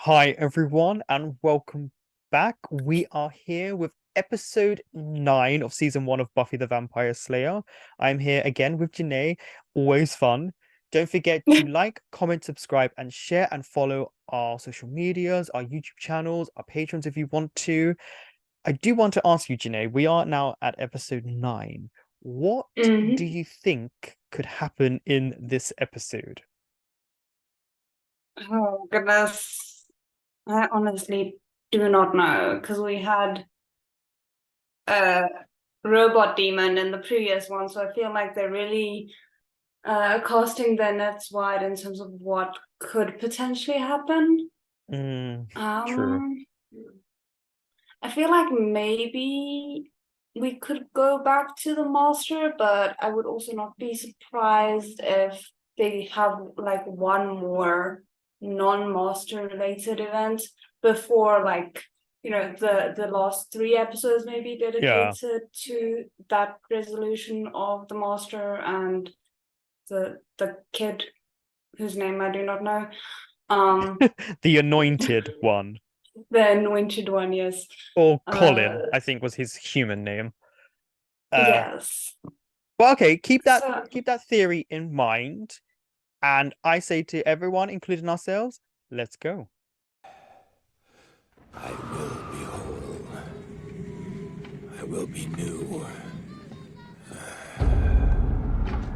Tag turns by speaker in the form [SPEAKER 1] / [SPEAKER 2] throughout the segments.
[SPEAKER 1] Hi, everyone, and welcome back. We are here with episode 9 of season 1 of Buffy the Vampire Slayer. I'm here again with Jeanet. Always fun. Don't forget to like, comment, subscribe, and share and follow our social medias, our YouTube channels, our patrons if you want to. I do want to ask you, Jeanet, we are now at episode 9. What do
[SPEAKER 2] Mhm.
[SPEAKER 1] you think could happen in this episode?
[SPEAKER 2] Oh goodness. I honestly do not know because we had a robot demon in the previous one, so I feel like they're really casting their nets wide in terms of what could potentially happen.
[SPEAKER 1] True.
[SPEAKER 2] Um, I feel like maybe we could go back to the master, but I would also not be surprised if they have like one more non-master related event before the last three episodes maybe
[SPEAKER 1] Yeah.
[SPEAKER 2] dedicated to that resolution of the master and the kid whose name I do not know.
[SPEAKER 1] The anointed one.
[SPEAKER 2] The anointed one, yes.
[SPEAKER 1] Or
[SPEAKER 2] Uh
[SPEAKER 1] Colin, I think was his human name. Uh
[SPEAKER 2] yes.
[SPEAKER 1] but okay, keep that
[SPEAKER 2] So
[SPEAKER 1] keep that theory in mind. And I say to everyone, including ourselves, let's go.
[SPEAKER 3] I will be whole. I will be new.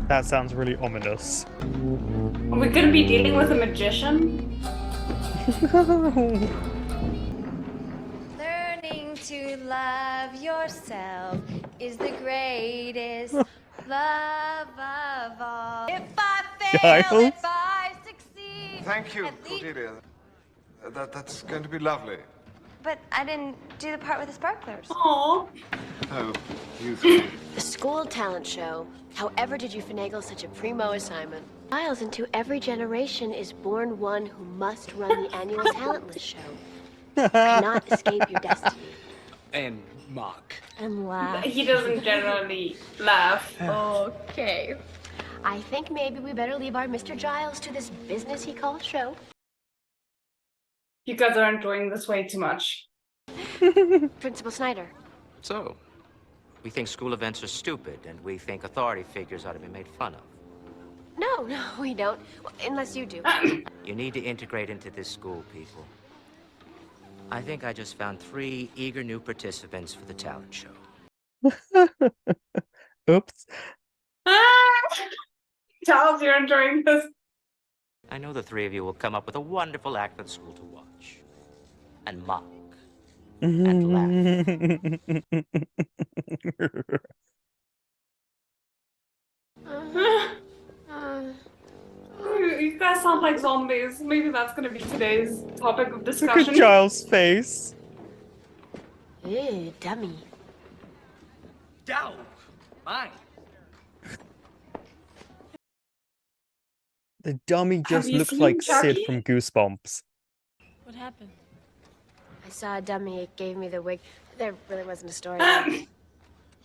[SPEAKER 1] That sounds really ominous.
[SPEAKER 2] are we gonna be dealing with a magician?
[SPEAKER 4] Learning to love yourself is the greatest love of all. If I fail,
[SPEAKER 1] Giles?
[SPEAKER 4] if I succeed.
[SPEAKER 5] Thank you,
[SPEAKER 4] at least-
[SPEAKER 5] Cordelia. That's going to be lovely.
[SPEAKER 4] But I didn't do the part with the sparklers.
[SPEAKER 2] Oh,
[SPEAKER 5] Oh, you three.
[SPEAKER 6] The school talent show. However did you finagle such a primo assignment? Miles into every generation is born one who must run the annual talentless show. Cannot escape your destiny.
[SPEAKER 3] And mock.
[SPEAKER 6] And laugh.
[SPEAKER 2] he doesn't generally laugh.
[SPEAKER 6] Okay. I think maybe we better leave our Mr. Giles to this business he calls show.
[SPEAKER 2] You guys are enjoying this way too much.
[SPEAKER 6] Principal Snyder.
[SPEAKER 7] So, we think school events are stupid, and we think authority figures ought to be made fun of.
[SPEAKER 6] No, we don't. Well, unless you do.
[SPEAKER 7] You need to integrate into this school, people. I think I just found 3 eager new participants for the talent show.
[SPEAKER 1] Oops.
[SPEAKER 2] Charles, you're enjoying this.
[SPEAKER 7] I know the 3 of you will come up with a wonderful act for the school to watch. And mock. And laugh.
[SPEAKER 2] You guys sound like zombies. Maybe that's gonna be today's topic of
[SPEAKER 1] Look
[SPEAKER 2] discussion.
[SPEAKER 1] at Giles' face.
[SPEAKER 6] Ew, dummy.
[SPEAKER 3] Dow! Mine.
[SPEAKER 1] The dummy
[SPEAKER 2] Have
[SPEAKER 1] just
[SPEAKER 2] you
[SPEAKER 1] looks
[SPEAKER 2] seen
[SPEAKER 1] like Sid
[SPEAKER 2] Chucky?
[SPEAKER 1] from Goosebumps.
[SPEAKER 8] What happened?
[SPEAKER 6] I saw a dummy, it gave me the wig. There really wasn't a story.
[SPEAKER 9] Hi,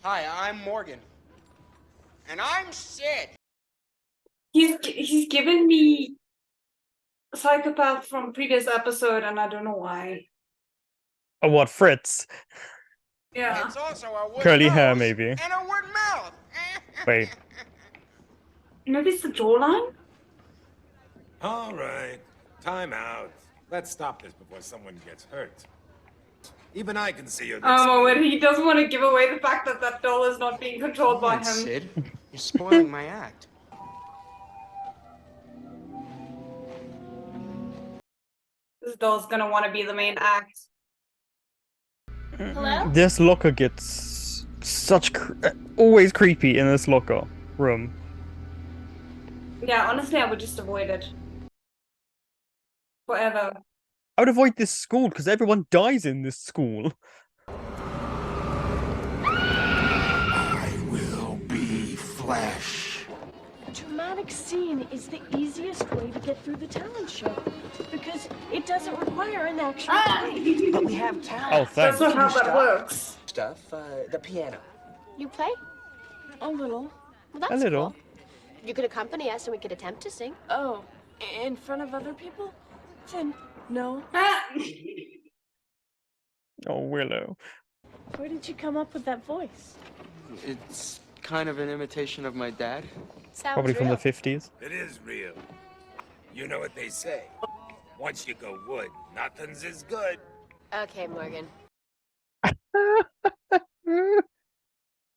[SPEAKER 9] I'm Morgan. And I'm Sid.
[SPEAKER 2] He's given me psychopath from previous episode, and I don't know why.
[SPEAKER 1] Oh, what, Fritz?
[SPEAKER 2] Yeah.
[SPEAKER 9] It's also a wooden
[SPEAKER 1] Curly hair,
[SPEAKER 9] nose
[SPEAKER 1] maybe.
[SPEAKER 9] And a wooden mouth.
[SPEAKER 1] Wait.
[SPEAKER 2] Maybe it's the jawline?
[SPEAKER 3] All right. Time out. Let's stop this before someone gets hurt. Even I can see you're
[SPEAKER 2] When he doesn't want to give away the fact that that doll is not being controlled by him.
[SPEAKER 9] Sid, you're spoiling my act.
[SPEAKER 2] This doll's gonna want to be the main act.
[SPEAKER 8] Hello?
[SPEAKER 1] This locker gets always creepy in this locker room.
[SPEAKER 2] Yeah, honestly, I would just avoid it. Forever.
[SPEAKER 1] I would avoid this school because everyone dies in this school.
[SPEAKER 3] I will be flesh.
[SPEAKER 8] A dramatic scene is the easiest way to get through the talent show because it doesn't require an actual play.
[SPEAKER 9] But we have talent.
[SPEAKER 1] Oh, thanks.
[SPEAKER 2] That's not how that works.
[SPEAKER 9] Stuff, the piano.
[SPEAKER 6] You play?
[SPEAKER 8] A little.
[SPEAKER 6] Well, that's
[SPEAKER 1] A little.
[SPEAKER 6] cool. You could accompany us and we could attempt to sing.
[SPEAKER 8] Oh, in front of other people? Then No?
[SPEAKER 1] Oh, Willow.
[SPEAKER 8] Where did you come up with that voice?
[SPEAKER 9] It's kind of an imitation of my dad.
[SPEAKER 6] Sounds
[SPEAKER 1] Probably from
[SPEAKER 6] real.
[SPEAKER 1] the 50s.
[SPEAKER 3] It is real. You know what they say. Once you go wood, nothing's as good.
[SPEAKER 6] Okay, Morgan.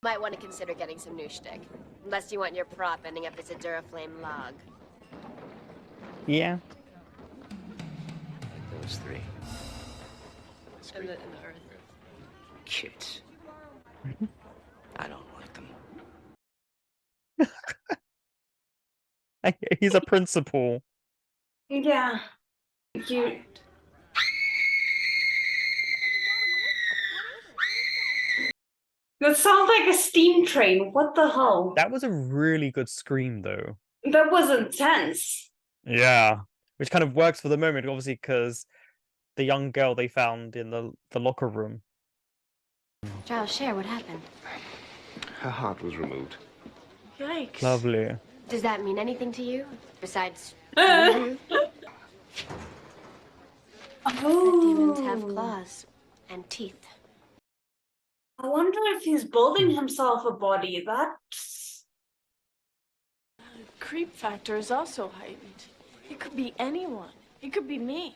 [SPEAKER 6] Might want to consider getting some new shtick. Unless you want your prop ending up as a Duraflame log.
[SPEAKER 1] Yeah.
[SPEAKER 7] Those three.
[SPEAKER 6] And the earth.
[SPEAKER 7] Cute. I don't like them.
[SPEAKER 1] He's a principal.
[SPEAKER 2] Yeah. You. That sounds like a steam train. What the hell?
[SPEAKER 1] That was a really good scream, though.
[SPEAKER 2] That was intense.
[SPEAKER 1] Yeah. Which kind of works for the moment, obviously, because the young girl they found in the locker room.
[SPEAKER 6] Giles, share what happened.
[SPEAKER 5] Her heart was removed.
[SPEAKER 8] Yikes.
[SPEAKER 1] Lovely.
[SPEAKER 6] Does that mean anything to you? Besides,
[SPEAKER 2] Oh.
[SPEAKER 6] demons have claws and teeth.
[SPEAKER 2] I wonder if he's building himself a body. That's
[SPEAKER 8] Creep factor is also heightened. It could be anyone. It could be me.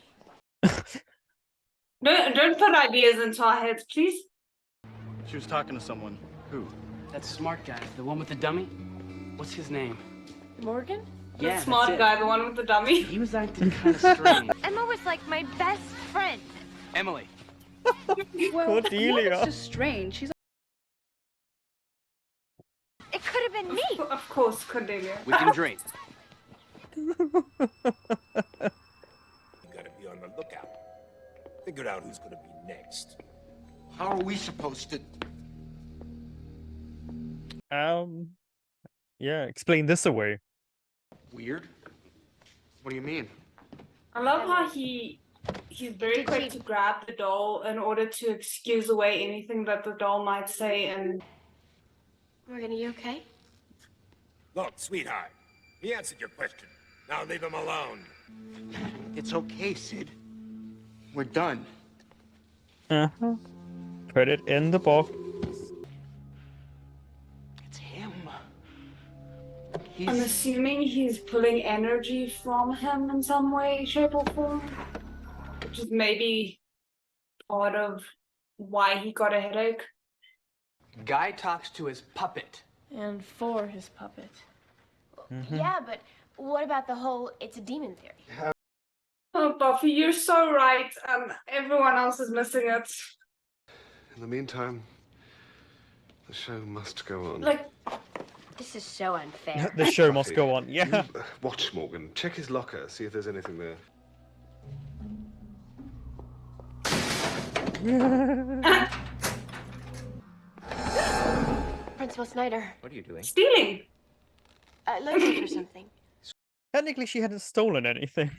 [SPEAKER 2] don't put ideas into our heads, please.
[SPEAKER 10] She was talking to someone. Who?
[SPEAKER 9] That smart guy, the one with the dummy. What's his name?
[SPEAKER 8] Morgan?
[SPEAKER 2] The smart guy, the one with the dummy.
[SPEAKER 9] He was acting kind of strange.
[SPEAKER 4] Emma was like my best friend.
[SPEAKER 9] Emily.
[SPEAKER 1] Cordelia.
[SPEAKER 11] Just strange. She's
[SPEAKER 4] It could have been me.
[SPEAKER 2] Of course, Cordelia.
[SPEAKER 9] We can drink.
[SPEAKER 3] You gotta be on the lookout. Figure out who's gonna be next.
[SPEAKER 9] How are we supposed to?
[SPEAKER 1] Yeah, explain this away.
[SPEAKER 5] Weird? What do you mean?
[SPEAKER 2] I love how he's very quick to grab the doll in order to excuse away anything that the doll might say. And
[SPEAKER 6] Morgan, are you okay?
[SPEAKER 3] Look, sweetheart, he answered your question. Now leave him alone.
[SPEAKER 9] It's okay, Sid. We're done.
[SPEAKER 1] Uh-huh. Put it in the box.
[SPEAKER 9] It's him.
[SPEAKER 2] I'm assuming he's pulling energy from him in some way, shape, or form, which is maybe part of why he got a headache.
[SPEAKER 9] Guy talks to his puppet.
[SPEAKER 8] And for his puppet.
[SPEAKER 6] Yeah, but what about the whole it's a demon theory?
[SPEAKER 2] Oh, Buffy, you're so right. Everyone else is missing it.
[SPEAKER 5] In the meantime, the show must go on.
[SPEAKER 2] Like,
[SPEAKER 6] This is so unfair.
[SPEAKER 1] The show must go on. Yeah.
[SPEAKER 5] You, watch Morgan. Check his locker. See if there's anything there.
[SPEAKER 6] Principal Snyder,
[SPEAKER 7] What are you doing?
[SPEAKER 2] stealing.
[SPEAKER 6] looking for something.
[SPEAKER 1] Technically, she hadn't stolen anything.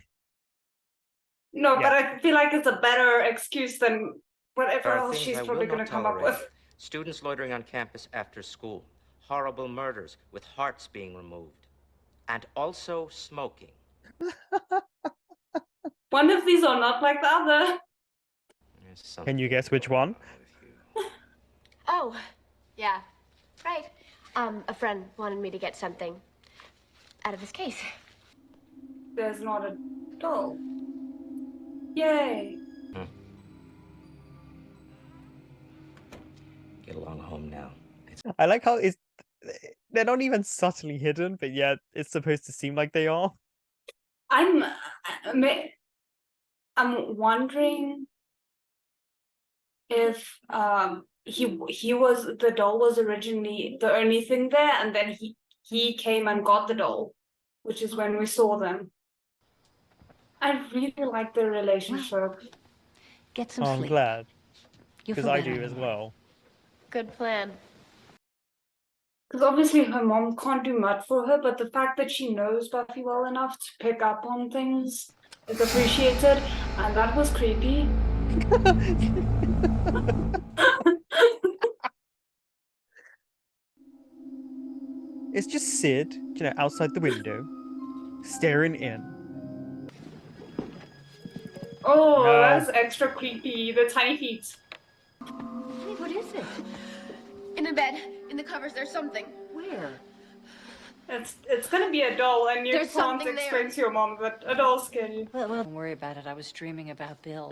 [SPEAKER 2] No,
[SPEAKER 1] Yeah.
[SPEAKER 2] but I feel like it's a better excuse than whatever
[SPEAKER 7] There are
[SPEAKER 2] else
[SPEAKER 7] things
[SPEAKER 2] she's
[SPEAKER 7] I will
[SPEAKER 2] probably going to
[SPEAKER 7] not
[SPEAKER 2] come up
[SPEAKER 7] tolerate.
[SPEAKER 2] with.
[SPEAKER 7] Students loitering on campus after school. Horrible murders with hearts being removed. And also smoking.
[SPEAKER 2] One of these are not like the other.
[SPEAKER 7] There's
[SPEAKER 1] Can you guess which one?
[SPEAKER 6] Oh, yeah, right. A friend wanted me to get something out of his case.
[SPEAKER 2] There's not a doll. Yay.
[SPEAKER 7] Get along home now.
[SPEAKER 1] I like how they're not even subtly hidden, but yet it's supposed to seem like they are.
[SPEAKER 2] I'm wondering if the doll was originally the only thing there, and then he came and got the doll, which is when we saw them. I really like their relationship.
[SPEAKER 4] Get some
[SPEAKER 1] Oh, I'm
[SPEAKER 4] sleep.
[SPEAKER 1] glad,
[SPEAKER 4] You'll
[SPEAKER 1] because
[SPEAKER 4] feel
[SPEAKER 1] I
[SPEAKER 4] better
[SPEAKER 1] do
[SPEAKER 4] in
[SPEAKER 1] as
[SPEAKER 4] the morning.
[SPEAKER 1] well.
[SPEAKER 6] Good plan.
[SPEAKER 2] Because obviously her mom can't do much for her, but the fact that she knows Buffy well enough to pick up on things is appreciated, and that was creepy.
[SPEAKER 1] It's just Sid, outside the window, staring in.
[SPEAKER 2] Oh,
[SPEAKER 1] No.
[SPEAKER 2] that is extra creepy. The tiny feet.
[SPEAKER 8] Honey, what is it?
[SPEAKER 6] In the bed, in the covers, there's something.
[SPEAKER 8] Where?
[SPEAKER 2] It's gonna be a doll, and you
[SPEAKER 6] There's
[SPEAKER 2] can't
[SPEAKER 6] something
[SPEAKER 2] explain
[SPEAKER 6] there.
[SPEAKER 2] to your mom that a doll's scary.
[SPEAKER 8] Well, don't worry about it. I was dreaming about Bill.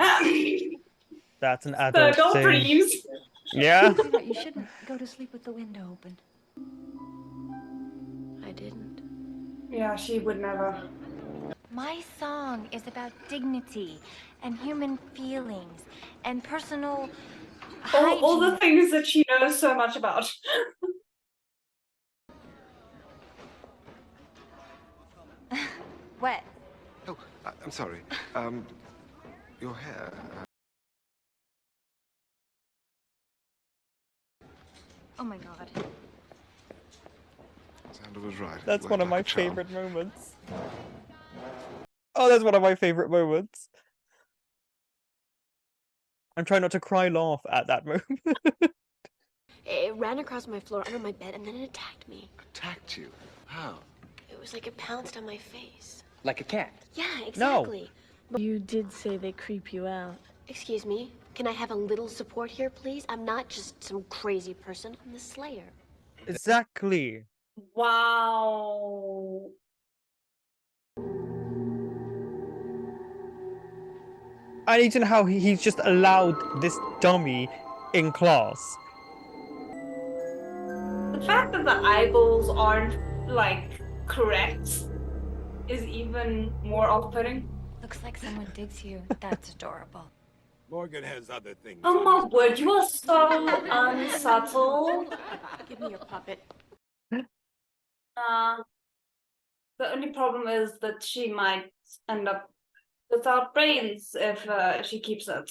[SPEAKER 1] That's an
[SPEAKER 2] The
[SPEAKER 1] adult
[SPEAKER 2] adult
[SPEAKER 1] thing.
[SPEAKER 2] dreams.
[SPEAKER 1] Yeah.
[SPEAKER 8] You know, you shouldn't go to sleep with the window open.
[SPEAKER 6] I didn't.
[SPEAKER 2] Yeah, she would never.
[SPEAKER 4] My song is about dignity and human feelings and personal
[SPEAKER 2] All the
[SPEAKER 4] hygiene.
[SPEAKER 2] things that she knows so much about.
[SPEAKER 4] What?
[SPEAKER 5] Oh, I'm sorry. Your hair.
[SPEAKER 4] Oh my god.
[SPEAKER 5] Xander was right.
[SPEAKER 1] That's
[SPEAKER 5] It
[SPEAKER 1] one
[SPEAKER 5] worked
[SPEAKER 1] of my
[SPEAKER 5] like a charm.
[SPEAKER 1] favorite moments. Oh, that's one of my favorite moments. I'm trying not to cry laugh at that moment.
[SPEAKER 6] It ran across my floor under my bed and then it attacked me.
[SPEAKER 5] Attacked you? How?
[SPEAKER 6] It was like it pounced on my face.
[SPEAKER 9] Like a cat.
[SPEAKER 6] Yeah, exactly.
[SPEAKER 8] You did say they creep you out.
[SPEAKER 6] Excuse me, can I have a little support here, please? I'm not just some crazy person. I'm the Slayer.
[SPEAKER 1] Exactly.
[SPEAKER 2] Wow.
[SPEAKER 1] I need to know how he's just allowed this dummy in class.
[SPEAKER 2] The fact that the eyeballs aren't, like, correct is even more off-putting.
[SPEAKER 4] Looks like someone digs you. That's adorable.
[SPEAKER 3] Morgan has other things.
[SPEAKER 2] Oh my word, you are so unsubtle.
[SPEAKER 6] Give me your puppet.
[SPEAKER 2] The only problem is that she might end up without brains if she keeps it.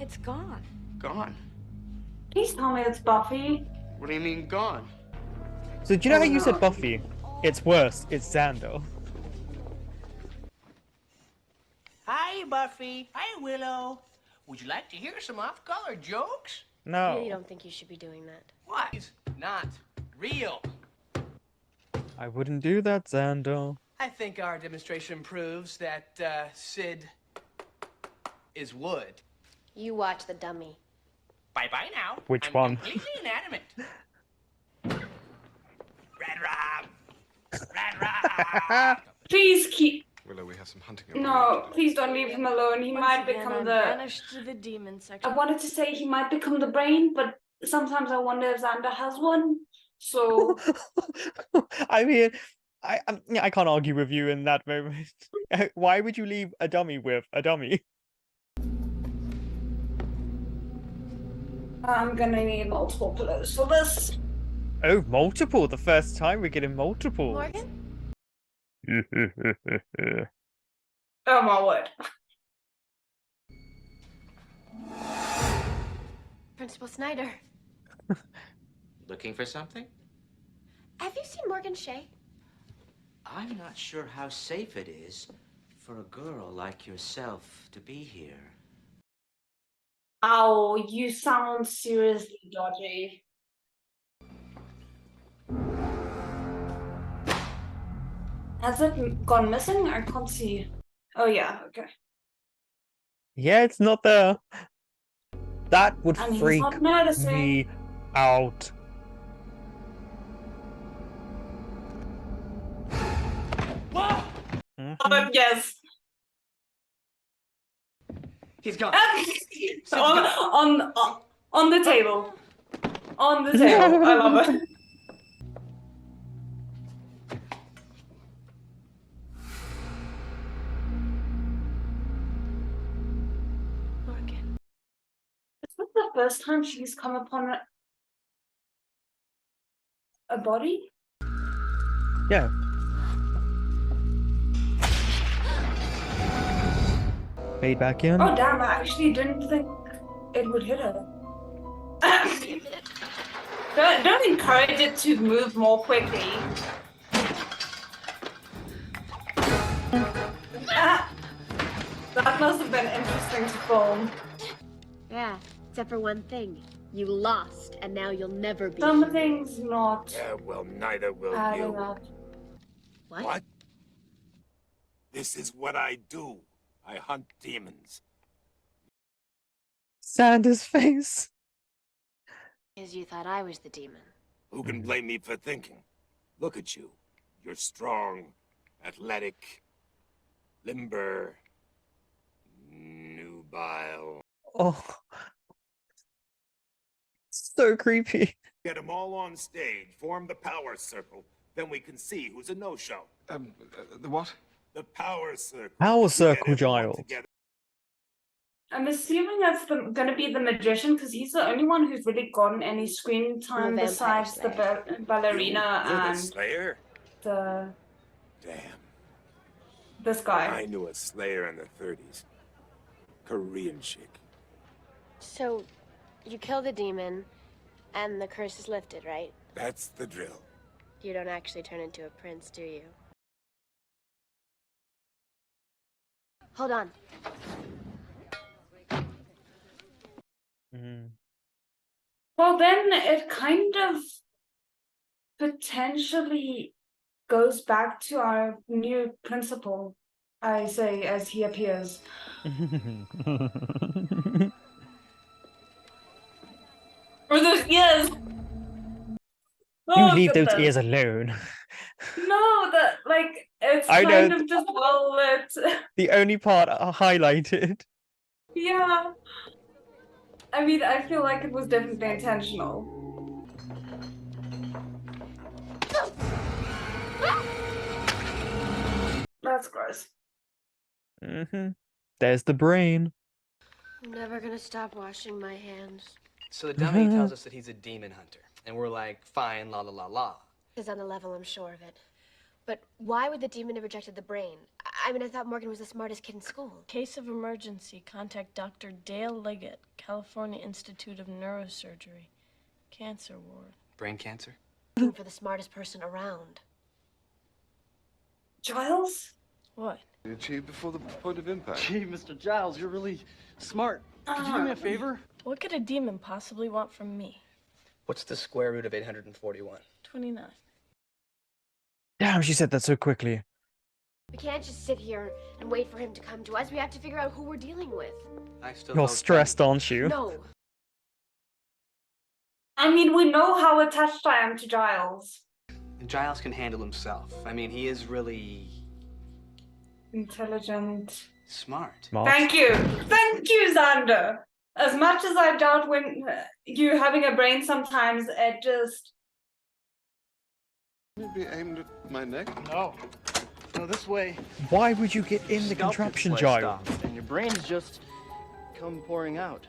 [SPEAKER 8] It's gone.
[SPEAKER 10] Gone.
[SPEAKER 2] Please tell me it's Buffy.
[SPEAKER 10] What do you mean gone?
[SPEAKER 1] So do you know how
[SPEAKER 2] Oh,
[SPEAKER 1] you
[SPEAKER 2] no.
[SPEAKER 1] said Buffy? It's worse. It's Xander.
[SPEAKER 11] Hi, Buffy. Hi, Willow. Would you like to hear some off-color jokes?
[SPEAKER 6] I
[SPEAKER 1] No.
[SPEAKER 6] really don't think you should be doing that.
[SPEAKER 11] What? It's not real.
[SPEAKER 1] I wouldn't do that, Xander.
[SPEAKER 11] I think our demonstration proves that Sid is wood.
[SPEAKER 6] You watch the dummy.
[SPEAKER 11] Bye-bye now.
[SPEAKER 1] Which
[SPEAKER 11] I'm
[SPEAKER 1] one?
[SPEAKER 11] completely inanimate. Red Rob. Red Rob.
[SPEAKER 2] Please keep.
[SPEAKER 5] Willow, we have some hunting around.
[SPEAKER 2] No, please don't leave him alone. He
[SPEAKER 8] Once
[SPEAKER 2] might
[SPEAKER 8] again,
[SPEAKER 2] become
[SPEAKER 8] I'm
[SPEAKER 2] the.
[SPEAKER 8] banished to the demon
[SPEAKER 2] I
[SPEAKER 8] section.
[SPEAKER 2] wanted to say he might become the brain, but sometimes I wonder if Xander has one. So
[SPEAKER 1] I mean, yeah, I can't argue with you in that moment. Why would you leave a dummy with a dummy?
[SPEAKER 2] I'm gonna need multiple pillows for this.
[SPEAKER 1] Oh, multiple. The first time we're getting multiple.
[SPEAKER 6] Morgan?
[SPEAKER 2] Oh my word.
[SPEAKER 6] Principal Snyder.
[SPEAKER 7] Looking for something?
[SPEAKER 6] Have you seen Morgan Shea?
[SPEAKER 7] I'm not sure how safe it is for a girl like yourself to be here.
[SPEAKER 2] Ow, you sound seriously dodgy. Has it gone missing? I can't see. Oh yeah, okay.
[SPEAKER 1] Yeah, it's not there. That would
[SPEAKER 2] And he's
[SPEAKER 1] freak
[SPEAKER 2] not noticing.
[SPEAKER 1] me out.
[SPEAKER 11] Whoa!
[SPEAKER 1] Mhm.
[SPEAKER 2] Yes.
[SPEAKER 11] He's gone.
[SPEAKER 2] On the table. On the table. I love it.
[SPEAKER 6] Morgan.
[SPEAKER 2] Is this the first time she's come upon a body?
[SPEAKER 1] Yeah. Fade back in.
[SPEAKER 2] Oh damn, I actually didn't think it would hit her. Don't encourage it to move more quickly. That must have been interesting to film.
[SPEAKER 6] Yeah, except for one thing. You lost, and now you'll never be.
[SPEAKER 2] Something's not
[SPEAKER 3] Yeah, well, neither will
[SPEAKER 2] adding
[SPEAKER 3] you.
[SPEAKER 2] up.
[SPEAKER 6] What?
[SPEAKER 3] What? This is what I do. I hunt demons.
[SPEAKER 1] Xander's face.
[SPEAKER 6] Because you thought I was the demon.
[SPEAKER 3] Who can blame me for thinking? Look at you. You're strong, athletic, limber, nubile.
[SPEAKER 1] Oh, so creepy.
[SPEAKER 3] Get them all on stage, form the power circle. Then we can see who's a no-show.
[SPEAKER 5] The what?
[SPEAKER 3] The power circle.
[SPEAKER 1] Power
[SPEAKER 3] We get
[SPEAKER 1] circle,
[SPEAKER 3] everyone
[SPEAKER 1] Giles.
[SPEAKER 3] together.
[SPEAKER 2] I'm assuming that's gonna be the magician because he's the only one who's really gotten any screen time
[SPEAKER 6] vampire
[SPEAKER 2] besides the ballerina
[SPEAKER 3] You're the
[SPEAKER 2] and
[SPEAKER 3] Slayer?
[SPEAKER 2] the
[SPEAKER 3] Damn.
[SPEAKER 2] this guy.
[SPEAKER 3] I knew a Slayer in the 30s. Korean chick.
[SPEAKER 6] So, you kill the demon, and the curse is lifted, right?
[SPEAKER 3] That's the drill.
[SPEAKER 6] You don't actually turn into a prince, do you? Hold on.
[SPEAKER 2] Well, then it kind of potentially goes back to our new principal, I say, as he appears. Or those ears.
[SPEAKER 1] You leave those
[SPEAKER 2] goodness.
[SPEAKER 1] ears alone.
[SPEAKER 2] No, that like it's
[SPEAKER 1] I
[SPEAKER 2] kind
[SPEAKER 1] know.
[SPEAKER 2] of just well lit.
[SPEAKER 1] The only part highlighted.
[SPEAKER 2] Yeah. I mean, I feel like it was definitely intentional. That's gross.
[SPEAKER 1] There's the brain.
[SPEAKER 6] I'm never gonna stop washing my hands.
[SPEAKER 9] So the dummy tells us that he's a demon hunter. And we're like, fine, la la la la.
[SPEAKER 6] Because on the level, I'm sure of it. But why would the demon have rejected the brain? I mean, I thought Morgan was the smartest kid in school.
[SPEAKER 8] Case of emergency. Contact Dr. Dale Liggett, California Institute of Neurosurgery. Cancer ward.
[SPEAKER 9] Brain cancer?
[SPEAKER 6] Looking for the smartest person around.
[SPEAKER 2] Giles?
[SPEAKER 8] What?
[SPEAKER 5] Achieved before the point of impact.
[SPEAKER 10] Gee, Mr. Giles, you're really smart. Could you do me a favor?
[SPEAKER 8] What could a demon possibly want from me?
[SPEAKER 9] What's the square root of 841?
[SPEAKER 8] 29.
[SPEAKER 1] Damn, she said that so quickly.
[SPEAKER 6] We can't just sit here and wait for him to come to us. We have to figure out who we're dealing with.
[SPEAKER 9] I still
[SPEAKER 1] You're
[SPEAKER 9] hope
[SPEAKER 1] stressed, aren't you?
[SPEAKER 6] No.
[SPEAKER 2] I mean, we know how attached I am to Giles.
[SPEAKER 9] Giles can handle himself. I mean, he is really
[SPEAKER 2] Intelligent.
[SPEAKER 9] smart.
[SPEAKER 2] Thank you. Thank you, Xander. As much as I doubt when you having a brain sometimes, it just...
[SPEAKER 5] Maybe aimed at my neck?
[SPEAKER 10] No. No, this way.
[SPEAKER 1] Why would you get in the
[SPEAKER 10] Scalp
[SPEAKER 1] contraption,
[SPEAKER 10] gets sliced
[SPEAKER 1] Giles?
[SPEAKER 10] off, and your brains just come pouring out.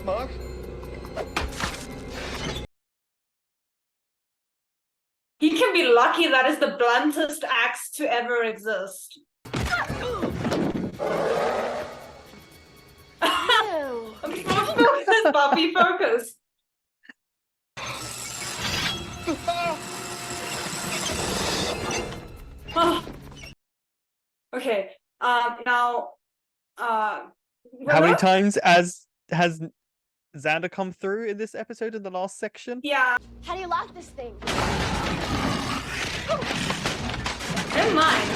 [SPEAKER 10] Mark?
[SPEAKER 2] He can be lucky that is the bluntest axe to ever exist. Focus, Buffy, focus. Oh. Okay. Now.
[SPEAKER 1] How many times has Xander come through in this episode in the last section?
[SPEAKER 2] Yeah.
[SPEAKER 6] How do you lock this thing?
[SPEAKER 2] Never mind.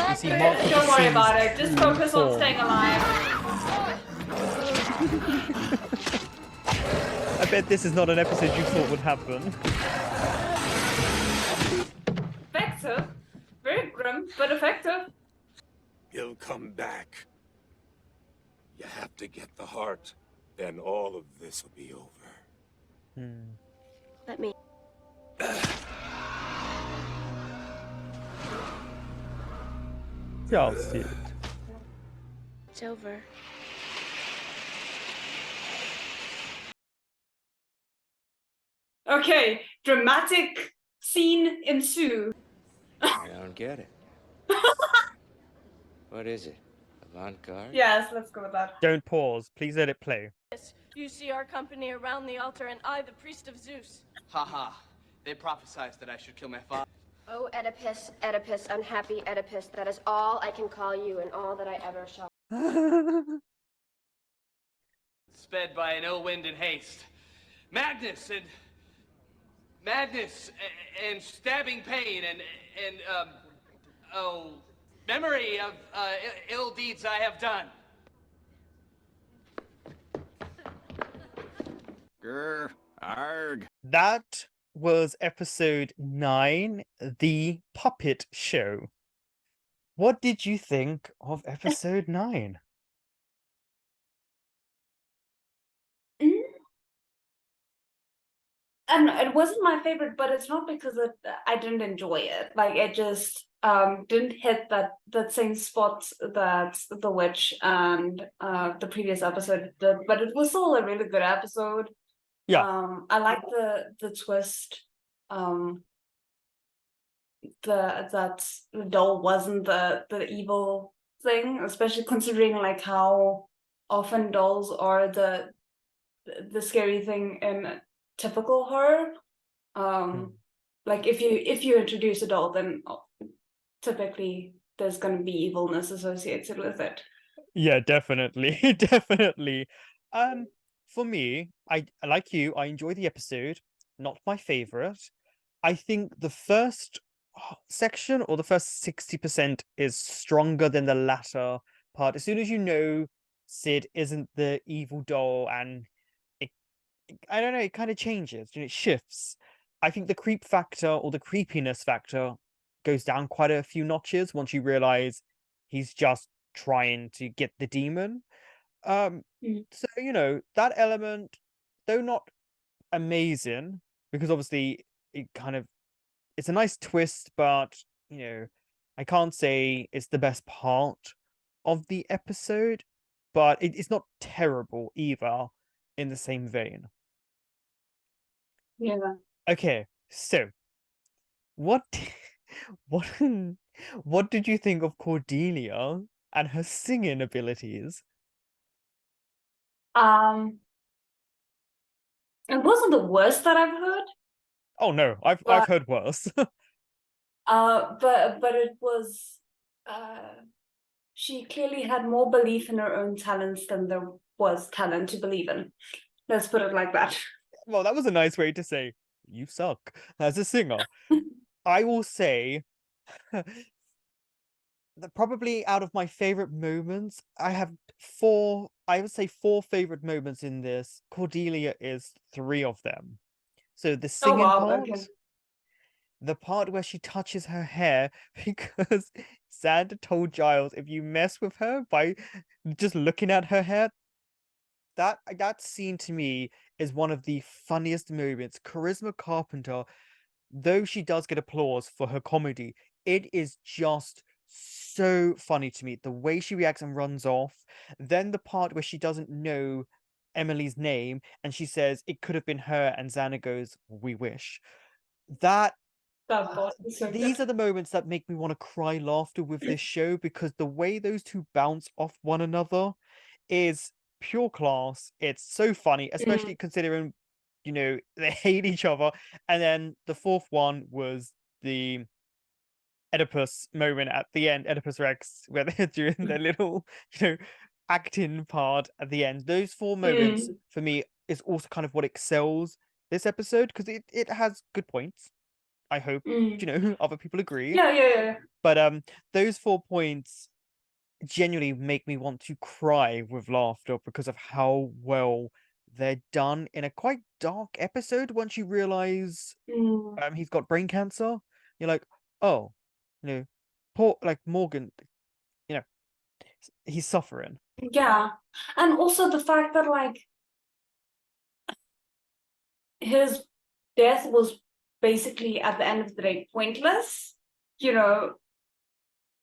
[SPEAKER 1] You see, Mark
[SPEAKER 2] Don't worry
[SPEAKER 1] seems
[SPEAKER 2] about it. Just focus on
[SPEAKER 1] poor.
[SPEAKER 2] staying alive.
[SPEAKER 1] I bet this is not an episode you thought would happen.
[SPEAKER 2] Effective. Very grim, but effective.
[SPEAKER 3] He'll come back. You have to get the heart. Then all of this will be over.
[SPEAKER 6] Let me.
[SPEAKER 1] Just it.
[SPEAKER 6] It's over.
[SPEAKER 2] Okay, dramatic scene ensue.
[SPEAKER 12] I don't get it. What is it? Avant-garde?
[SPEAKER 2] Yes, let's go with that.
[SPEAKER 1] Don't pause. Please let it play.
[SPEAKER 8] You see our company around the altar, and I, the priest of Zeus.
[SPEAKER 9] Ha ha. They prophesied that I should kill my father.
[SPEAKER 6] Oh, Oedipus, Oedipus, unhappy Oedipus, that is all I can call you and all that I ever shall.
[SPEAKER 9] Sped by an ill wind and haste. Madness and madness and stabbing pain and memory of ill deeds I have done.
[SPEAKER 13] Grr, arg.
[SPEAKER 1] That was episode 9, The Puppet Show. What did you think of episode 9?
[SPEAKER 2] And it wasn't my favorite, but it's not because I didn't enjoy it. Like it just didn't hit that same spot that The Witch and the previous episode did. But it was still a really good episode.
[SPEAKER 1] Yeah.
[SPEAKER 2] I like the twist. That the doll wasn't the evil thing, especially considering like how often dolls are the scary thing in typical horror. Like if you introduce a doll, then typically there's going to be evilness associated with it.
[SPEAKER 1] Yeah, definitely. Definitely. For me, I like you, I enjoy the episode. Not my favorite. I think the first section or the first 60% is stronger than the latter part. As soon as you know Sid isn't the evil doll and I don't know, it kind of changes, it shifts. I think the creep factor or the creepiness factor goes down quite a few notches once you realize he's just trying to get the demon. So, that element, though not amazing, because obviously it's a nice twist, but I can't say it's the best part of the episode, but it's not terrible either in the same vein.
[SPEAKER 2] Yeah.
[SPEAKER 1] Okay, so what what what did you think of Cordelia and her singing abilities?
[SPEAKER 2] It wasn't the worst that I've heard.
[SPEAKER 1] Oh no, I've heard worse.
[SPEAKER 2] But it was she clearly had more belief in her own talents than there was talent to believe in. Let's put it like that.
[SPEAKER 1] Well, that was a nice way to say you suck as a singer. I will say that probably out of my favorite moments, I would say 4 favorite moments in this. Cordelia is 3 of them. So the singing part,
[SPEAKER 2] okay.
[SPEAKER 1] the part where she touches her hair because Santa told Giles if you mess with her by just looking at her hair, that scene to me is one of the funniest moments. Charisma Carpenter, though she does get applause for her comedy, it is just so funny to me. The way she reacts and runs off. Then the part where she doesn't know Emily's name and she says it could have been her, and Xana goes, "We wish." These are the moments that make me want to cry laughter with this show, because the way those two bounce off one another is pure class. It's so funny, especially considering they hate each other. And then the 4th one was the Oedipus moment at the end, Oedipus Rex, where they're doing their little acting part at the end. Those 4 moments for me is also kind of what excels this episode, because it has good points. I hope other people agree.
[SPEAKER 2] Yeah.
[SPEAKER 1] But those 4 points genuinely make me want to cry with laughter because of how well they're done in a quite dark episode. Once you realize he's got brain cancer, you're like, oh, poor Morgan, he's suffering.
[SPEAKER 2] Yeah, and also the fact that like his death was basically at the end of the day pointless.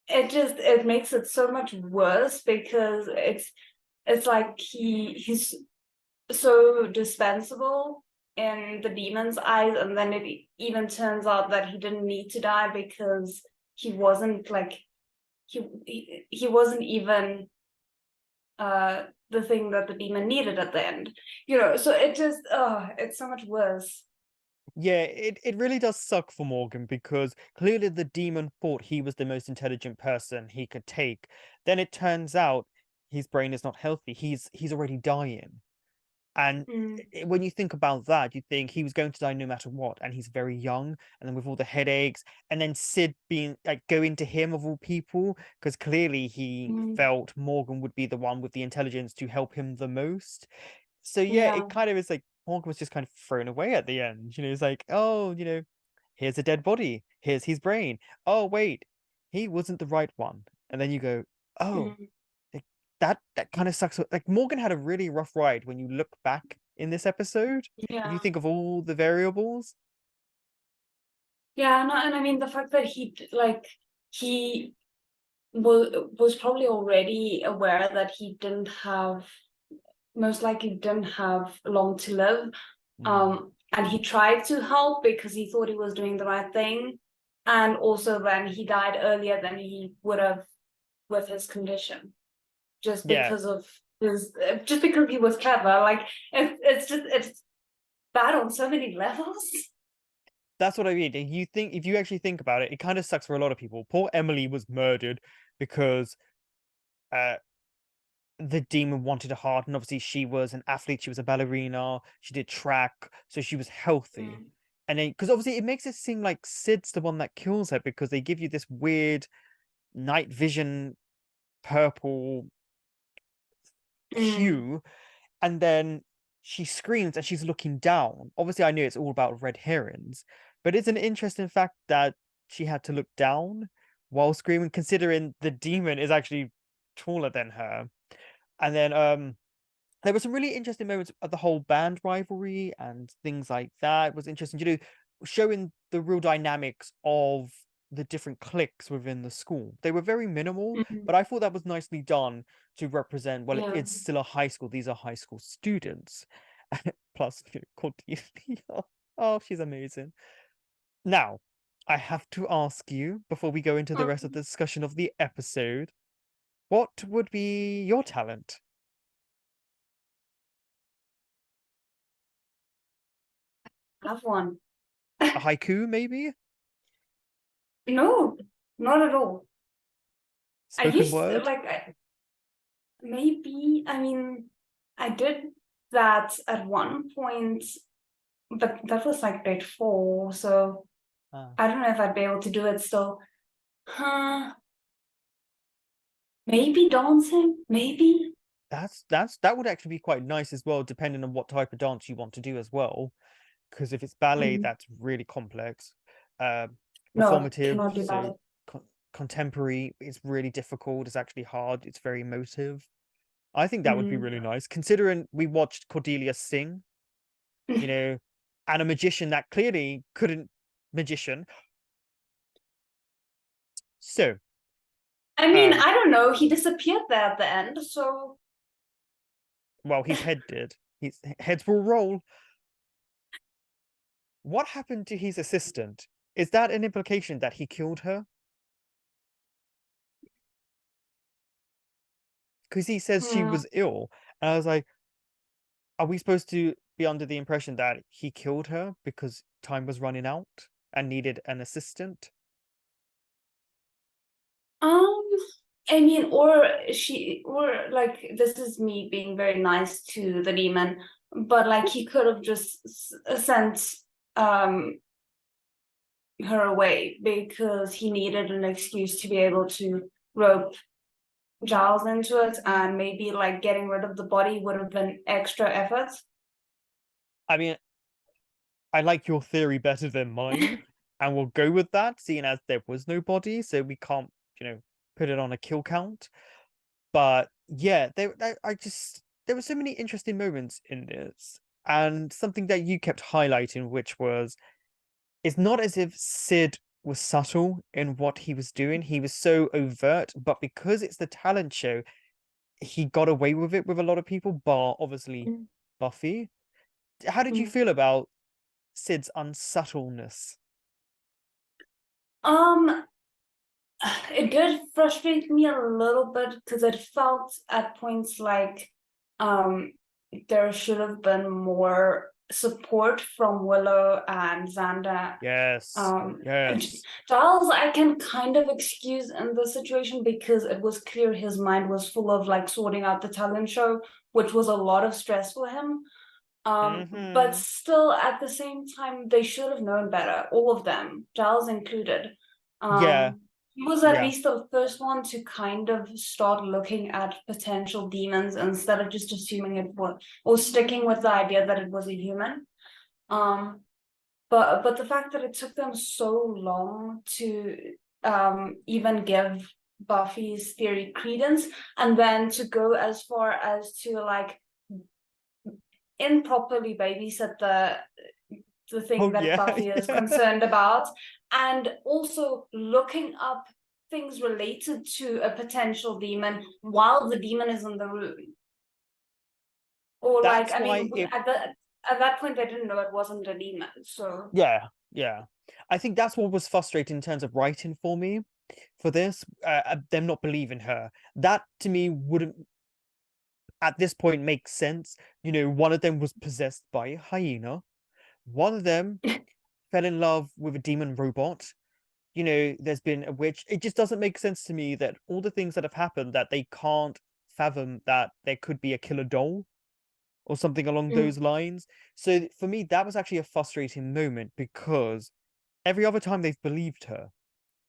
[SPEAKER 2] It makes it so much worse, because it's like he's so dispensable in the demon's eyes, and then it even turns out that he didn't need to die because he wasn't like he wasn't even the thing that the demon needed at the end. So it just it's so much worse.
[SPEAKER 1] Yeah, it really does suck for Morgan, because clearly the demon thought he was the most intelligent person he could take. Then it turns out his brain is not healthy. He's already dying. And when you think about that, you think he was going to die no matter what, and he's very young, and then with all the headaches, and then Sid being like going to him of all people, because clearly he felt Morgan would be the one with the intelligence to help him the most. So yeah, it kind of is like Morgan was just kind of thrown away at the end. It's like, oh, here's a dead body, here's his brain. Oh wait, he wasn't the right one. And then you go, oh, that kind of sucks. Like Morgan had a really rough ride when you look back in this episode. If you think of all the variables.
[SPEAKER 2] Yeah, no, and I mean the fact that he was probably already aware that he most likely didn't have long to live. And he tried to help because he thought he was doing the right thing. And also then he died earlier than he would have with his condition. Just because he was clever. Like it's bad on so many levels.
[SPEAKER 1] That's what I mean. If you actually think about it, it kind of sucks for a lot of people. Poor Emily was murdered because the demon wanted a heart, and obviously she was an athlete, she was a ballerina, she did track, so she was healthy. And then because obviously it makes it seem like Sid's the one that kills her, because they give you this weird night vision purple hue, and then she screams and she's looking down. Obviously I knew it's all about red herrings, but it's an interesting fact that she had to look down while screaming, considering the demon is actually taller than her. And then there were some really interesting moments of the whole band rivalry and things like that. It was interesting, showing the real dynamics of the different cliques within the school. They were very minimal, but I thought that was nicely done to represent, well, it's still a high school. These are high school students. Plus, Cordelia. Oh, she's amazing. Now, I have to ask you, before we go into the rest of the discussion of the episode, what would be your talent?
[SPEAKER 2] Have one.
[SPEAKER 1] A haiku, maybe?
[SPEAKER 2] No, not at all.
[SPEAKER 1] Spoken word?
[SPEAKER 2] Maybe, I mean, I did that at one point, but that was like grade 4, so I don't know if I'd be able to do it still. Maybe dancing, maybe.
[SPEAKER 1] That would actually be quite nice as well, depending on what type of dance you want to do as well. Because if it's ballet, that's really complex. Performative,
[SPEAKER 2] cannot do ballet.
[SPEAKER 1] Contemporary is really difficult. It's actually hard. It's very emotive. I think that would be really nice, considering we watched Cordelia sing, and a magician that clearly couldn't magician. So,
[SPEAKER 2] I mean, I don't know. He disappeared there at the end, so.
[SPEAKER 1] Well, his head did. His heads will roll. What happened to his assistant? Is that an implication that he killed her? Because he says she was ill. And I was like, are we supposed to be under the impression that he killed her because time was running out and needed an assistant?
[SPEAKER 2] I mean, or like, this is me being very nice to the demon, but like he could have just sent her away because he needed an excuse to be able to rope Giles into it, and maybe like getting rid of the body would have been extra effort.
[SPEAKER 1] I mean, I like your theory better than mine, and we'll go with that, seeing as there was no body, so we can't, put it on a kill count. But yeah, there were so many interesting moments in this, and something that you kept highlighting, which was, it's not as if Sid was subtle in what he was doing. He was so overt, but because it's the talent show, he got away with it with a lot of people, bar obviously Buffy. How did you feel about Sid's unsubtleness?
[SPEAKER 2] It did frustrate me a little bit because it felt at points like there should have been more support from Willow and Xander.
[SPEAKER 1] Yes. Yes.
[SPEAKER 2] Giles, I can kind of excuse in this situation because it was clear his mind was full of like sorting out the talent show, which was a lot of stress for him. But still, at the same time, they should have known better, all of them, Giles included.
[SPEAKER 1] Yeah.
[SPEAKER 2] He was at
[SPEAKER 1] Yeah.
[SPEAKER 2] least the first one to kind of start looking at potential demons instead of just assuming it was, or sticking with the idea that it was a human. But the fact that it took them so long to even give Buffy's theory credence, and then to go as far as to like improperly babysit the thing that Buffy is concerned about, and also looking up things related to a potential demon while the demon is in the room. Or
[SPEAKER 1] That's
[SPEAKER 2] like, I
[SPEAKER 1] why
[SPEAKER 2] mean, at that point they didn't know it wasn't a demon, so
[SPEAKER 1] yeah. I think that's what was frustrating in terms of writing for me for this, them not believing her. That to me wouldn't at this point make sense. You know, one of them was possessed by a hyena. One of them fell in love with a demon robot. You know, there's been a witch. It just doesn't make sense to me that all the things that have happened, that they can't fathom that there could be a killer doll or something along those lines. So for me, that was actually a frustrating moment, because every other time they've believed her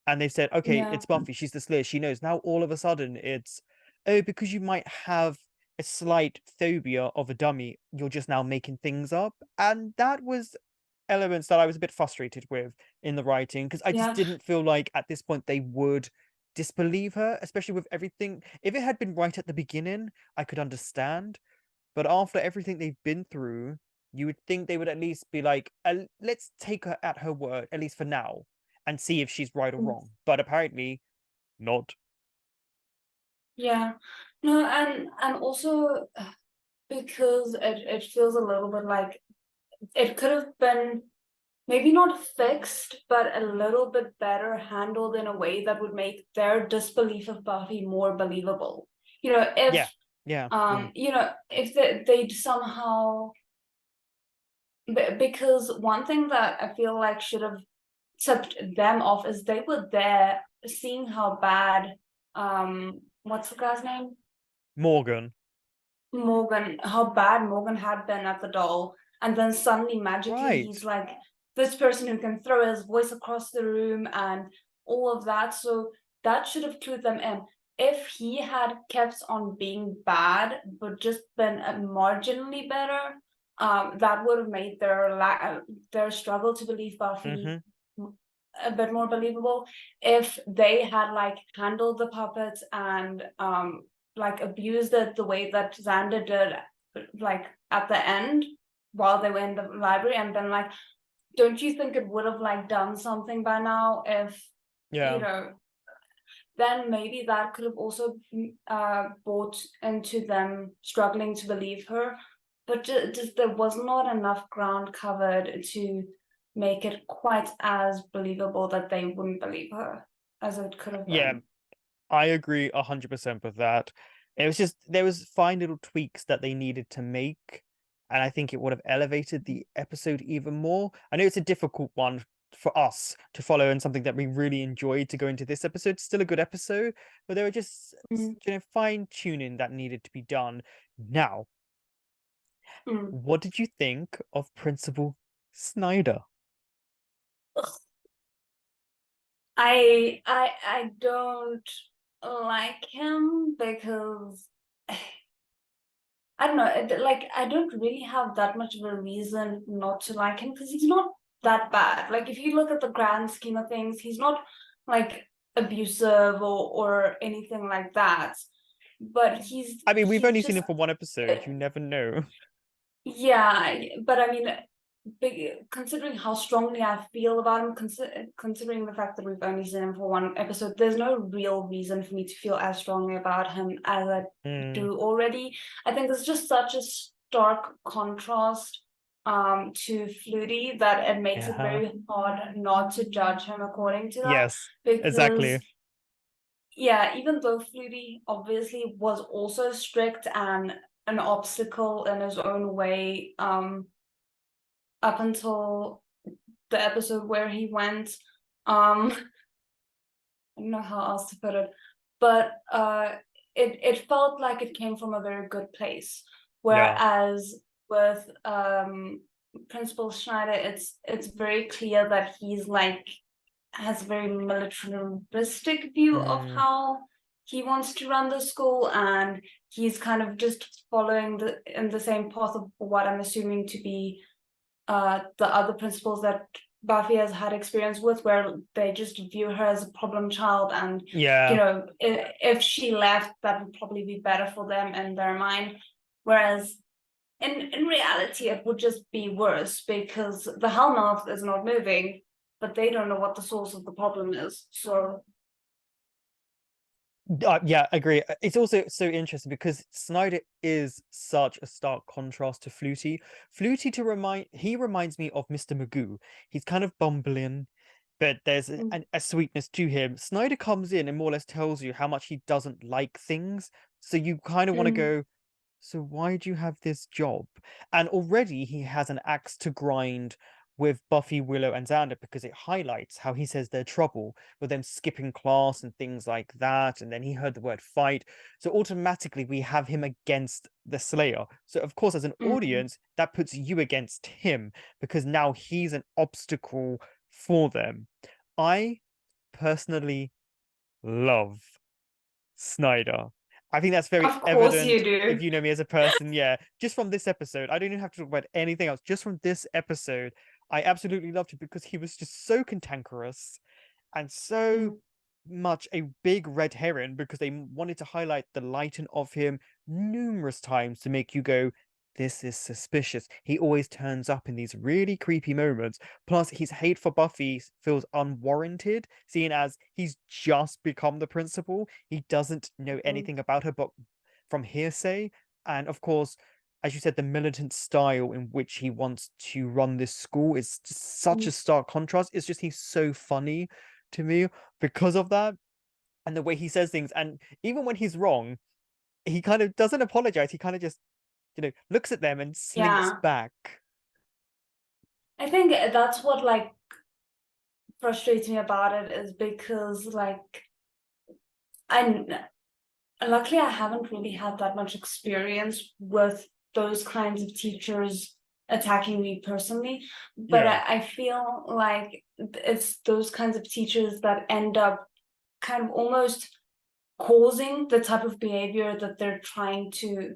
[SPEAKER 1] and they've said, okay,
[SPEAKER 2] yeah.
[SPEAKER 1] it's Buffy, she's the Slayer, she knows. Now all of a sudden it's, oh, because you might have a slight phobia of a dummy, you're just now making things up. And that was elements that I was a bit frustrated with in the writing, because I just didn't feel like at this point they would disbelieve her, especially with everything. If it had been right at the beginning, I could understand. But after everything they've been through, you would think they would at least be like, let's take her at her word, at least for now, and see if she's right or wrong. But apparently, not.
[SPEAKER 2] Yeah. No, and also because it feels a little bit like it could have been maybe not fixed, but a little bit better handled in a way that would make their disbelief of Buffy more believable. You know, if you know, if they'd somehow, because one thing that I feel like should have tipped them off is they were there seeing how bad what's the guy's name?
[SPEAKER 1] Morgan,
[SPEAKER 2] how bad Morgan had been at the doll, and then suddenly magically he's like this person who can throw his voice across the room and all of that. So that should have clued them in. If he had kept on being bad but just been marginally better, that would have made their struggle to believe Buffy a bit more believable. If they had like handled the puppets and like abused it the way that Xander did, like at the end while they were in the library, and then like, don't you think it would have like done something by now if you know, then maybe that could have also brought into them struggling to believe her. But just there was not enough ground covered to make it quite as believable that they wouldn't believe her as it could have been.
[SPEAKER 1] Yeah, I agree 100% with that. It was just, there was fine little tweaks that they needed to make, and I think it would have elevated the episode even more. I know it's a difficult one for us to follow, and something that we really enjoyed to go into this episode. Still a good episode, but there were just you know, fine tuning that needed to be done. Now, what did you think of Principal Snyder?
[SPEAKER 2] I don't like him because I don't know, like I don't really have that much of a reason not to like him, because he's not that bad. Like if you look at the grand scheme of things, he's not like abusive or anything like that. But
[SPEAKER 1] I mean, we've only
[SPEAKER 2] just,
[SPEAKER 1] seen him for one episode. You never know.
[SPEAKER 2] yeah, but I mean, considering how strongly I feel about him, considering the fact that we've only seen him for one episode, there's no real reason for me to feel as strongly about him as I do already. I think there's just such a stark contrast to Flutie that it makes it very hard not to judge him according to that.
[SPEAKER 1] Yes,
[SPEAKER 2] because,
[SPEAKER 1] exactly.
[SPEAKER 2] Yeah, even though Flutie obviously was also strict and an obstacle in his own way, up until the episode where he went, I don't know how else to put it, but it felt like it came from a very good place. Whereas with Principal Schneider, it's very clear that he's like has a very militaristic view of how he wants to run the school, and he's kind of just following in the same path of what I'm assuming to be the other principals that Buffy has had experience with, where they just view her as a problem child, and
[SPEAKER 1] Yeah.
[SPEAKER 2] you know, if she left, that would probably be better for them in their mind. Whereas in reality, it would just be worse because the Hellmouth is not moving, but they don't know what the source of the problem is. So
[SPEAKER 1] Yeah, I agree. It's also so interesting because Snyder is such a stark contrast to Flutie. He reminds me of Mr. Magoo. He's kind of bumbling, but there's a sweetness to him. Snyder comes in and more or less tells you how much he doesn't like things. So you kind of want to go, so why do you have this job? And already he has an axe to grind with Buffy, Willow, and Xander because it highlights how he says they're trouble with them skipping class and things like that. And then he heard the word fight. So automatically we have him against the Slayer. So of course, as an audience, that puts you against him because now he's an obstacle for them. I personally love Snyder. I think that's very
[SPEAKER 2] of course you
[SPEAKER 1] evident
[SPEAKER 2] do.
[SPEAKER 1] if you know me as a person. Yeah, just from this episode, I don't even have to talk about anything else. Just from this episode, I absolutely loved it because he was just so cantankerous and so much a big red herring because they wanted to highlight the lighting of him numerous times to make you go, this is suspicious. He always turns up in these really creepy moments. Plus, his hate for Buffy feels unwarranted, seeing as he's just become the principal. He doesn't know anything about her but from hearsay. And of course, as you said, the militant style in which he wants to run this school is just such a stark contrast. It's just he's so funny to me because of that. And the way he says things. And even when he's wrong, he kind of doesn't apologize. He kind of just looks at them and slinks back.
[SPEAKER 2] I think that's what like frustrates me about it is because like luckily I haven't really had that much experience with those kinds of teachers attacking me personally, but I feel like it's those kinds of teachers that end up kind of almost causing the type of behavior that they're trying to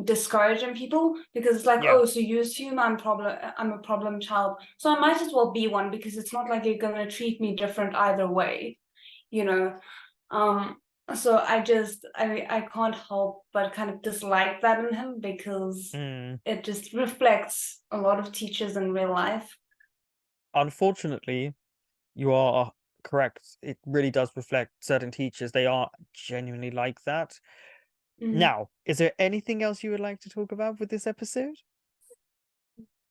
[SPEAKER 2] discourage in people, because it's like, oh, so you assume I'm a problem child, so I might as well be one because it's not like you're gonna treat me different either way, you know. So I can't help but kind of dislike that in him because it just reflects a lot of teachers in real life.
[SPEAKER 1] Unfortunately, you are correct. It really does reflect certain teachers. They are genuinely like that. Now, is there anything else you would like to talk about with this episode?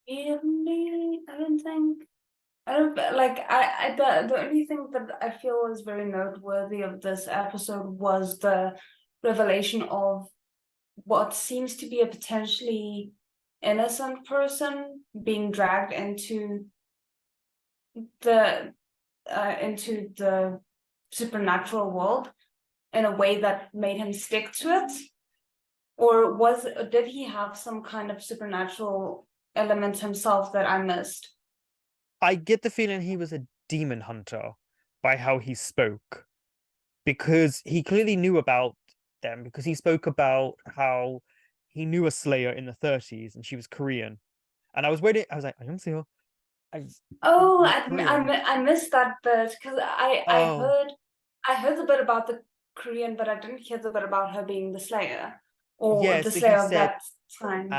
[SPEAKER 2] I don't think. I don't like. The only thing that I feel is very noteworthy of this episode was the revelation of what seems to be a potentially innocent person being dragged into the supernatural world in a way that made him stick to it. Or did he have some kind of supernatural element himself that I missed?
[SPEAKER 1] I get the feeling he was a demon hunter by how he spoke, because he clearly knew about them, because he spoke about how he knew a Slayer in the 30s and she was Korean. And I was waiting, I was like, I don't see her.
[SPEAKER 2] I missed that bit because I heard the bit about the Korean, but I didn't hear the bit about her being the Slayer or the Slayer of that time.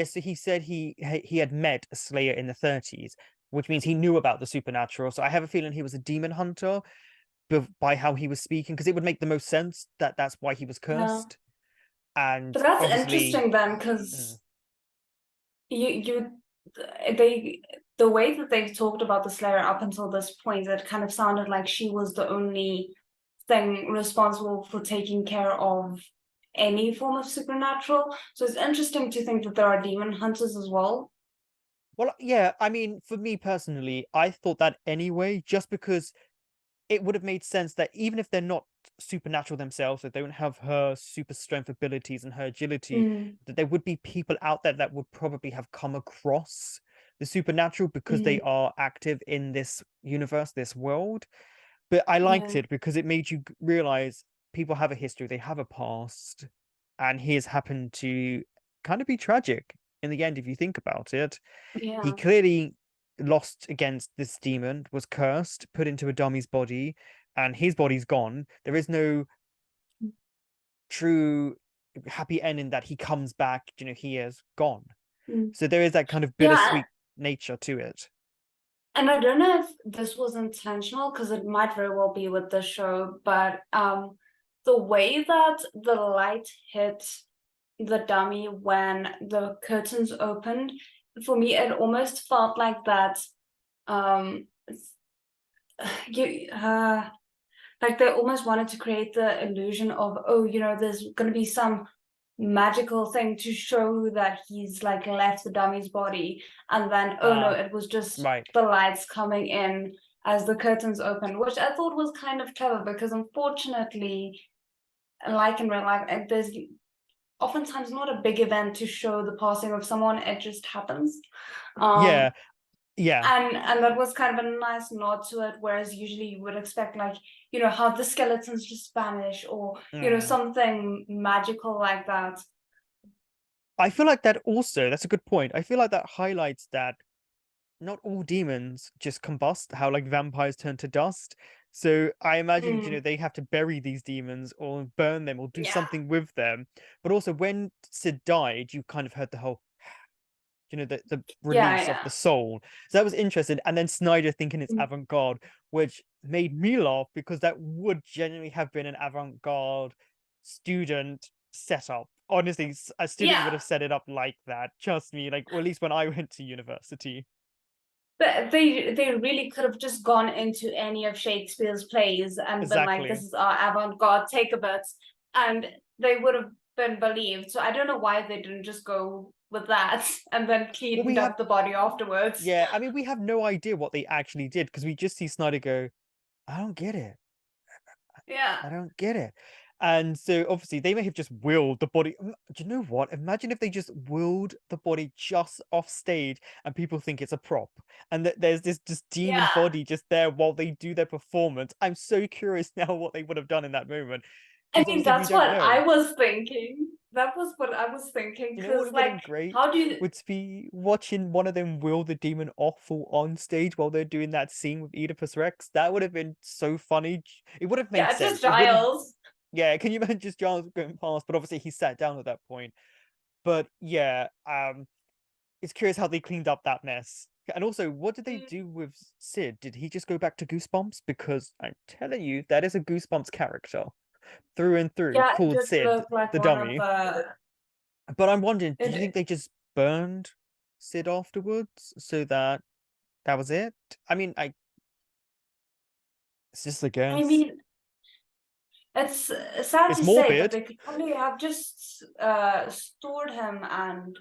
[SPEAKER 1] So he said he had met a Slayer in the 30s, which means he knew about the supernatural. So I have a feeling he was a demon hunter by how he was speaking, because it would make the most sense that that's why he was cursed. And
[SPEAKER 2] but that's interesting then, because the way that they've talked about the Slayer up until this point, it kind of sounded like she was the only thing responsible for taking care of any form of supernatural. So it's interesting to think that there are demon hunters as well.
[SPEAKER 1] Well, yeah, I mean, for me personally, I thought that anyway, just because it would have made sense that even if they're not supernatural themselves, that don't have her super strength abilities and her agility,
[SPEAKER 2] Mm.
[SPEAKER 1] that there would be people out there that would probably have come across the supernatural because they are active in this universe, this world. But I liked
[SPEAKER 2] Yeah.
[SPEAKER 1] it because it made you realize people have a history, they have a past, and his happened to kind of be tragic in the end if you think about it. He
[SPEAKER 2] Yeah.
[SPEAKER 1] clearly lost against this demon, was cursed, put into a dummy's body, and his body's gone. There is no true happy ending that he comes back, he is gone.
[SPEAKER 2] Mm.
[SPEAKER 1] So there is that kind of
[SPEAKER 2] Yeah,
[SPEAKER 1] bittersweet nature to it.
[SPEAKER 2] and I don't know if this was intentional because it might very well be with the show, but the way that the light hit the dummy when the curtains opened, for me it almost felt like that you like they almost wanted to create the illusion of, oh, there's going to be some magical thing to show that he's like left the dummy's body, and then oh no, it was just
[SPEAKER 1] Right.
[SPEAKER 2] the lights coming in as the curtains opened, which I thought was kind of clever because unfortunately, like in real life, there's oftentimes not a big event to show the passing of someone, it just happens.
[SPEAKER 1] Yeah.
[SPEAKER 2] And that was kind of a nice nod to it, whereas usually you would expect like, how the skeletons just vanish or, something magical like that.
[SPEAKER 1] I feel like that's a good point. I feel like that highlights that not all demons just combust, how like vampires turn to dust. So I imagine, they have to bury these demons or burn them or do something with them. But also when Sid died, you kind of heard the whole the release of the soul. So that was interesting. And then Snyder thinking it's avant-garde, which made me laugh because that would genuinely have been an avant-garde student setup. Honestly, a student would have set it up like that. Trust me, like, or at least when I went to university.
[SPEAKER 2] But they really could have just gone into any of Shakespeare's plays and been like, this is our avant-garde take a bit, and they would have been believed. So I don't know why they didn't just go with that and then cleaned up the body afterwards.
[SPEAKER 1] Yeah, I mean, we have no idea what they actually did because we just see Snyder go, I don't get it.
[SPEAKER 2] Yeah.
[SPEAKER 1] I don't get it. And so obviously they may have just willed the body. Do you know what? Imagine if they just willed the body just off stage and people think it's a prop and that there's this just demon body just there while they do their performance. I'm so curious now what they would have done in that moment.
[SPEAKER 2] I mean, that's what I was thinking. That was what I was thinking.
[SPEAKER 1] You know what would have been great?
[SPEAKER 2] How do you
[SPEAKER 1] would be watching one of them will the demon off or on stage while they're doing that scene with Oedipus Rex. That would have been so funny. It would have made sense.
[SPEAKER 2] Just Giles.
[SPEAKER 1] Yeah, can you imagine just Giles going past? But obviously he sat down at that point. But yeah, it's curious how they cleaned up that mess. And also, what did they do with Sid? Did he just go back to Goosebumps? Because I'm telling you, that is a Goosebumps character through and through, called Sid,
[SPEAKER 2] like
[SPEAKER 1] the dummy. But I'm wondering, do you think they just burned Sid afterwards so that was it? I mean, it's just a guess.
[SPEAKER 2] I mean, it's sad to say, but they could probably have just stored him and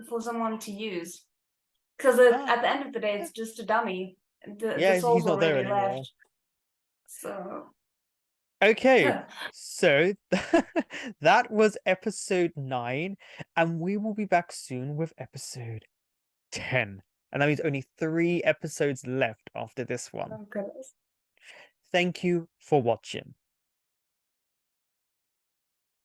[SPEAKER 2] for someone to use. Because at the end of the day, it's just a dummy. The soul's
[SPEAKER 1] he's not there
[SPEAKER 2] already
[SPEAKER 1] anymore.
[SPEAKER 2] left. So.
[SPEAKER 1] Okay, so that was episode 9, and we will be back soon with episode 10. And that means only 3 episodes left after this one.
[SPEAKER 2] Oh, goodness.
[SPEAKER 1] Thank you for watching.